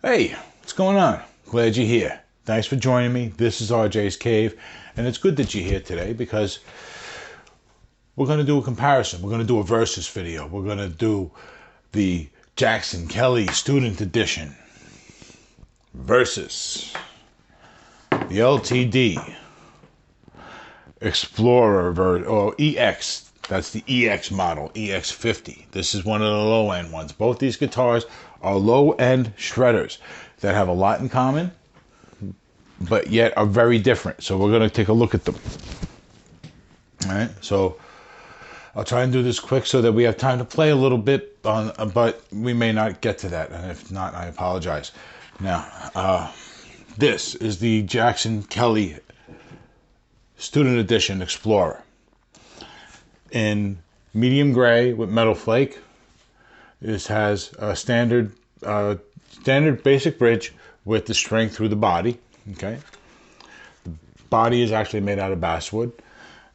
Hey, what's going on? Glad you're here. Thanks for joining me. This is RJ's Cave, and it's good that you're here today because we're going to do a comparison. We're going to do a versus video. We're going to do the Jackson Kelly Student Edition versus the LTD Explorer or EX. That's the EX model, EX-50. This is one of the low-end ones. Both these guitars are low-end shredders that have a lot in common, but yet are very different. So we're going to take a look at them. All right, so I'll try and do this quick so that we have time to play a little bit, but we may not get to that. And if not, I apologize. Now, this is the Jackson Kelly Student Edition Explorer in medium gray with metal flake. This has a standard basic bridge with the string through the body. Okay, the body is actually made out of basswood,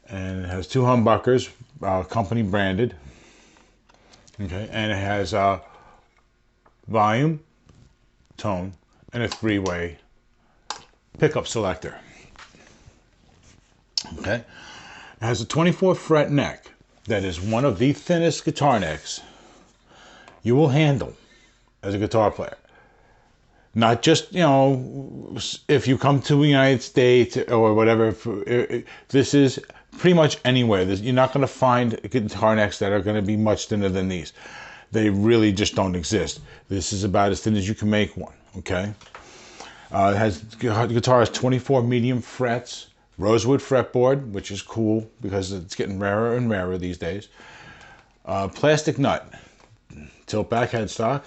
and it has two humbuckers, company branded. Okay, and it has volume, tone, and a three-way pickup selector. Okay, it has a 24 fret neck that is one of the thinnest guitar necks you will handle as a guitar player. Not just, you know, if you come to the United States or whatever. This is pretty much anywhere. You're not going to find guitar necks that are going to be much thinner than these. They really just don't exist. This is about as thin as you can make one. Okay. The guitar has 24 medium frets, rosewood fretboard, which is cool because it's getting rarer and rarer these days. Plastic nut, tilt back headstock,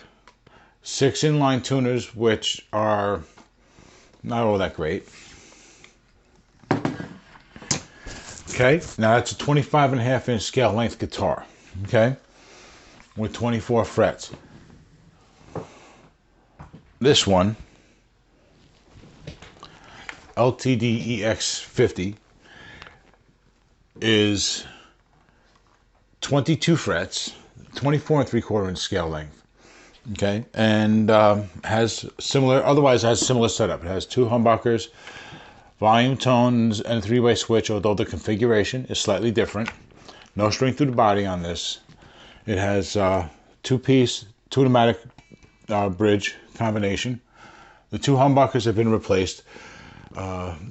6 inline tuners, which are not all that great. Okay, now that's a 25.5-inch scale length guitar, okay, with 24 frets. This one, LTD EX-50, is 22 frets, 24 3/4-inch scale length. Okay, and has similar. Otherwise, has similar setup. It has two humbuckers, volume, tones, and a three-way switch. Although the configuration is slightly different. No string through the body on this. It has two-piece, two-automatic bridge combination. The two humbuckers have been replaced.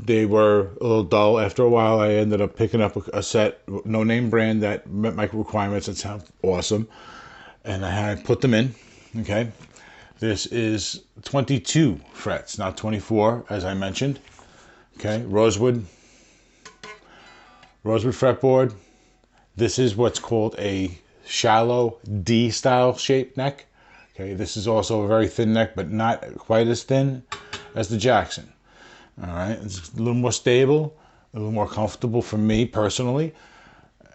They were a little dull. After a while, I ended up picking up a set, no name brand, that met my requirements and sound awesome, and I had put them in. Okay, this is 22 frets, not 24, as I mentioned. Okay, rosewood fretboard. This is what's called a shallow D style shaped neck. Okay, this is also a very thin neck, but not quite as thin as the Jackson. All right, it's a little more stable, a little more comfortable for me personally.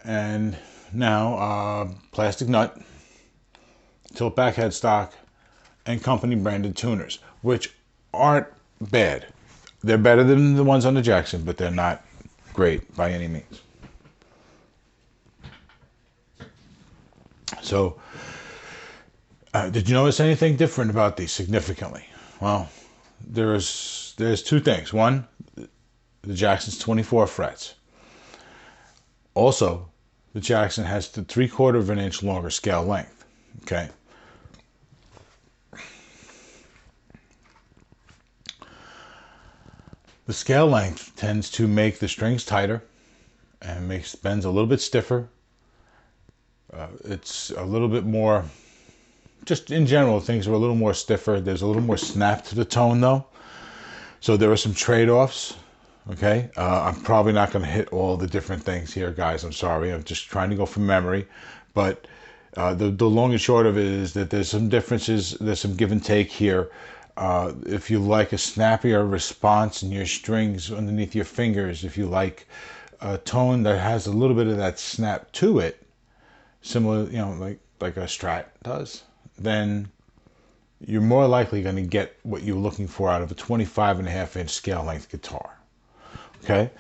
And now plastic nut, tilt back headstock, and company branded tuners, which aren't bad. They're better than the ones on the Jackson, but they're not great by any means. So, did you notice anything different about these significantly? Well, there's two things. One, the Jackson's 24 frets. Also, the Jackson has the 3/4 of an inch longer scale length. Okay. The scale length tends to make the strings tighter and makes bends a little bit stiffer. It's a little bit more, just in general, things are a little more stiffer. There's a little more snap to the tone though. So there are some trade-offs. Okay, I'm probably not going to hit all the different things here, guys. I'm sorry. I'm just trying to go from memory. But the long and short of it is that there's some differences. There's some give and take here. If you like a snappier response in your strings underneath your fingers, if you like a tone that has a little bit of that snap to it, similar, you know, like a Strat does, then you're more likely going to get what you're looking for out of a 25.5-inch scale length guitar. Okay,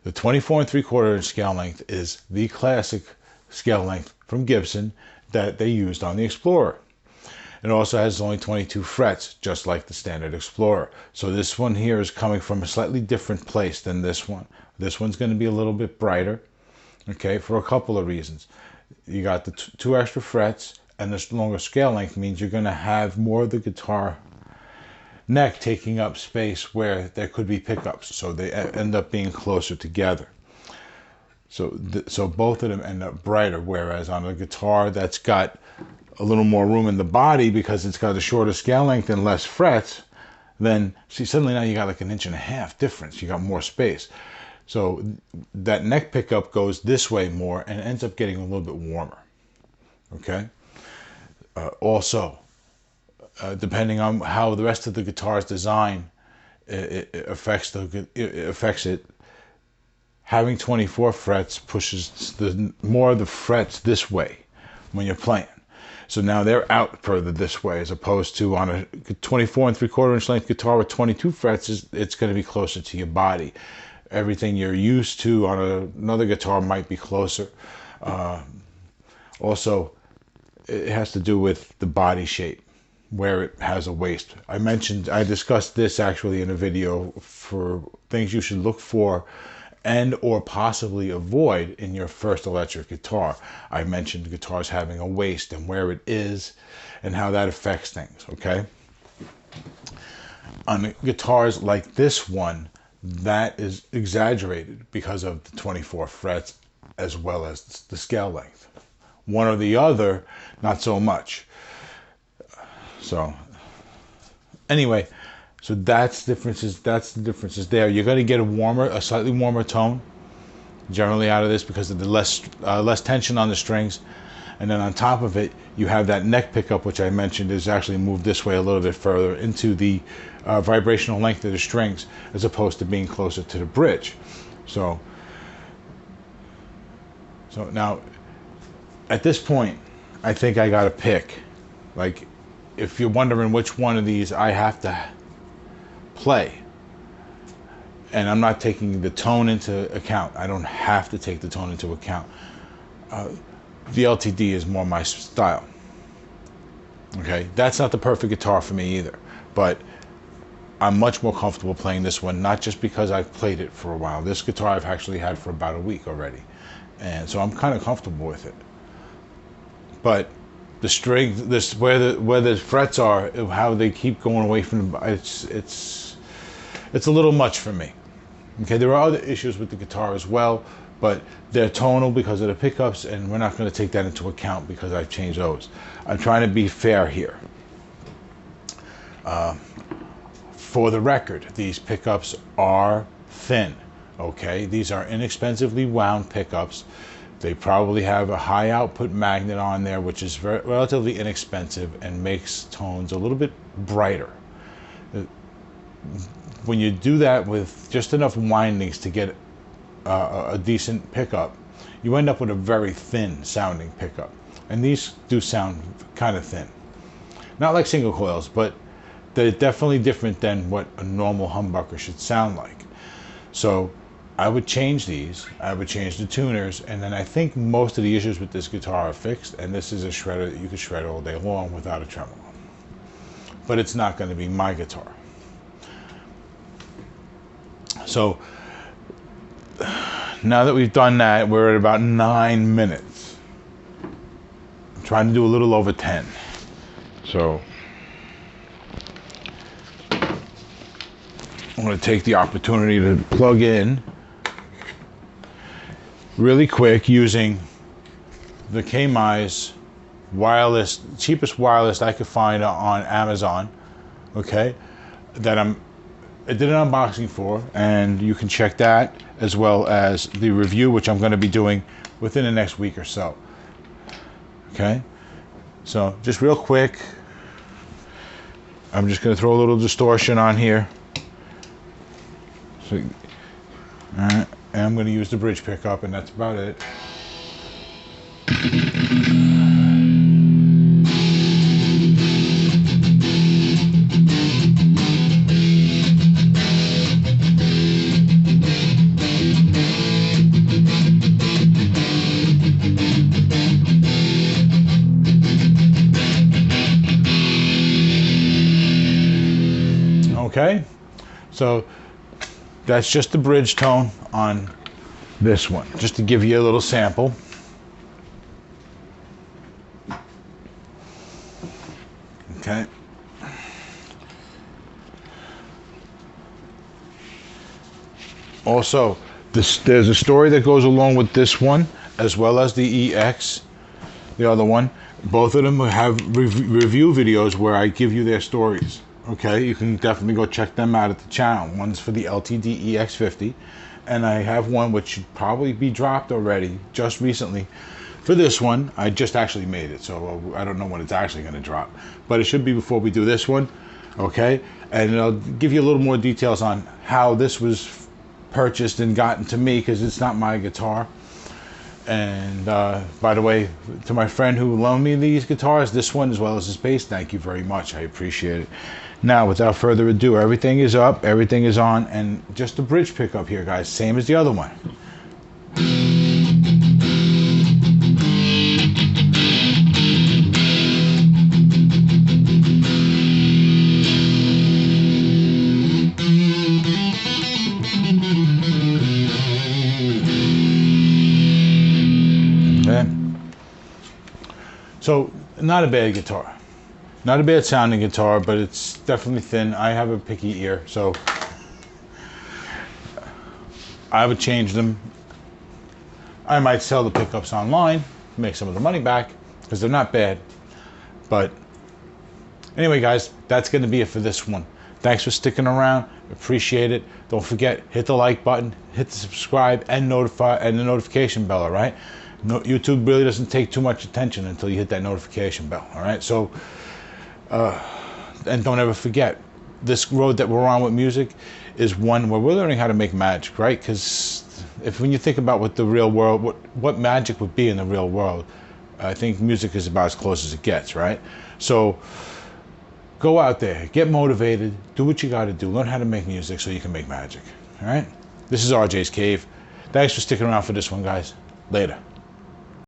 the 24 3/4-inch scale length is the classic scale length from Gibson that they used on the Explorer. It also has only 22 frets, just like the standard Explorer. So this one here is coming from a slightly different place than this one. This one's going to be a little bit brighter, okay, for a couple of reasons. You got the two extra frets, and this longer scale length means you're going to have more of the guitar neck taking up space where there could be pickups, so they end up being closer together. So both of them end up brighter, whereas on a guitar that's got a little more room in the body because it's got a shorter scale length and less frets, then see, suddenly now you got like 1.5 inches difference. You got more space. So that neck pickup goes this way more and ends up getting a little bit warmer. Okay. Also, depending on how the rest of the guitar's design it affects it. Having 24 frets pushes more of the frets this way when you're playing. So now they're out further this way, as opposed to on a 24 3/4 inch length guitar with 22 frets, it's going to be closer to your body. Everything you're used to on another guitar might be closer. Also, it has to do with the body shape, where it has a waist. I discussed this actually in a video for things you should look for and or possibly avoid in your first electric guitar. I mentioned guitars having a waist and where it is and how that affects things, okay? On guitars like this one, that is exaggerated because of the 24 frets as well as the scale length. One or the other, not so much. So anyway, so that's the differences there. You're going to get a slightly warmer tone generally out of this because of the less tension on the strings. And then on top of it, you have that neck pickup, which I mentioned is actually moved this way a little bit further into the vibrational length of the strings, as opposed to being closer to the bridge. So now at this point, I think I got to pick. Like, if you're wondering which one of these I have to play, and I'm not taking the tone into account. I don't have to take the tone into account. The LTD is more my style. Okay, that's not the perfect guitar for me either, but I'm much more comfortable playing this one, not just because I've played it for a while. This guitar I've actually had for about a week already, and so I'm kind of comfortable with it. But the strings, where the frets are, how they keep going away from the, it's a little much for me. Okay, there are other issues with the guitar as well, but they're tonal because of the pickups, and we're not going to take that into account because I've changed those. I'm trying to be fair here. For the record, these pickups are thin. Okay, these are inexpensively wound pickups. They probably have a high output magnet on there, which is relatively inexpensive and makes tones a little bit brighter. When you do that with just enough windings to get a decent pickup, you end up with a very thin sounding pickup. And these do sound kind of thin. Not like single coils, but they're definitely different than what a normal humbucker should sound like. So I would change these, I would change the tuners, and then I think most of the issues with this guitar are fixed, and this is a shredder that you can shred all day long without a tremolo. But it's not going to be my guitar. So now that we've done that, we're at about 9 minutes. I'm trying to do a little over 10. So I'm going to take the opportunity to plug in really quick using the KMI's wireless, cheapest wireless I could find on Amazon. Okay, that I did an unboxing for, and you can check that as well as the review, which I'm going to be doing within the next week or so. Okay, so just real quick, I'm just going to throw a little distortion on here. So, all right, and I'm going to use the bridge pickup, and that's about it. Okay, so that's just the bridge tone on this one, just to give you a little sample. Okay. Also, there's a story that goes along with this one, as well as the EX, the other one. Both of them have review videos where I give you their stories. Okay, you can definitely go check them out at the channel. One's for the LTD EX-50, and I have one which should probably be dropped already, just recently. For this one, I just actually made it, so I don't know when it's actually going to drop. But it should be before we do this one, okay? And I'll give you a little more details on how this was purchased and gotten to me, because it's not my guitar. And by the way, to my friend who loaned me these guitars, this one as well as his bass, thank you very much. I appreciate it. Now, without further ado, everything is up, everything is on, and just a bridge pickup here, guys, same as the other one. Okay. So, not a bad guitar. Not a bad sounding guitar, but it's definitely thin. I have a picky ear, so I would change them. I might sell the pickups online, make some of the money back, because they're not bad. But anyway, guys, that's going to be it for this one. Thanks for sticking around. Appreciate it. Don't forget, hit the like button, hit the subscribe, and the notification bell, all right? No, YouTube really doesn't take too much attention until you hit that notification bell, all right? So, and don't ever forget, this road that we're on with music is one where we're learning how to make magic, right? Because when you think about what the real world, what magic would be in the real world, I think music is about as close as it gets, right? So go out there, get motivated, do what you got to do, learn how to make music so you can make magic, all right? This is RJ's Cave. Thanks for sticking around for this one, guys. Later.